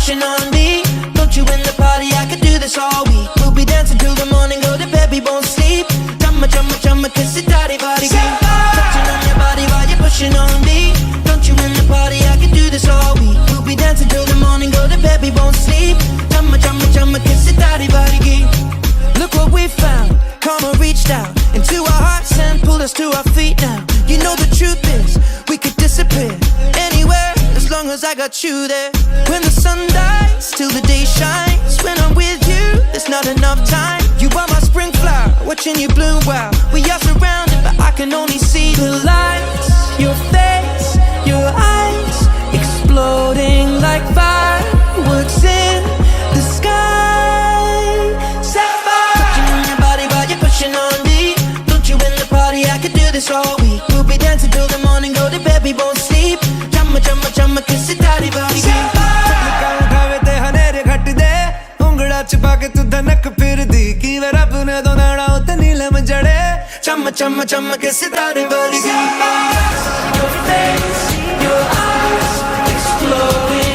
pushing on me. Don't you in the party, I could do this all week. We'll be dancing till the morning, go to bed, we won't sleep. Chumma, chumma, chumma, kiss it, daddy, body, girl. Touching on your body while you're pushing on me. Don't you in the party, I could do this all week. We'll be dancing till the morning, go to bed, we won't sleep. Chumma, chumma, chumma, kiss it, daddy, body, girl. Look what we found, karma reached out into our hearts and pulled us to our feet now. You know the truth is, we could disappear anywhere as long as I got you there. When the sun dies, till the day shines. When I'm with you, there's not enough time. You are my spring flower, watching you bloom wild. We are surrounded, but I can only see the lights. Your face, your eyes, exploding like fireworks in the sky. Sapphire, touching on your body while you're pushing on me. Don't you in the party, I could do this all week. We'll be dancing till the morning, go to bed, we won't sleep. Chumma, chumma, chumma, kiss it, daddy, body, girl. उठावे ते हनेरे घट दे उंगड़ा छुपा के तू धनक फिर दी की वे रब ने दो नाड़ा उते नीलम जड़े Chumma, chumma, chumma, kiss it, daddy, body, girl. Your face, your eyes, exploding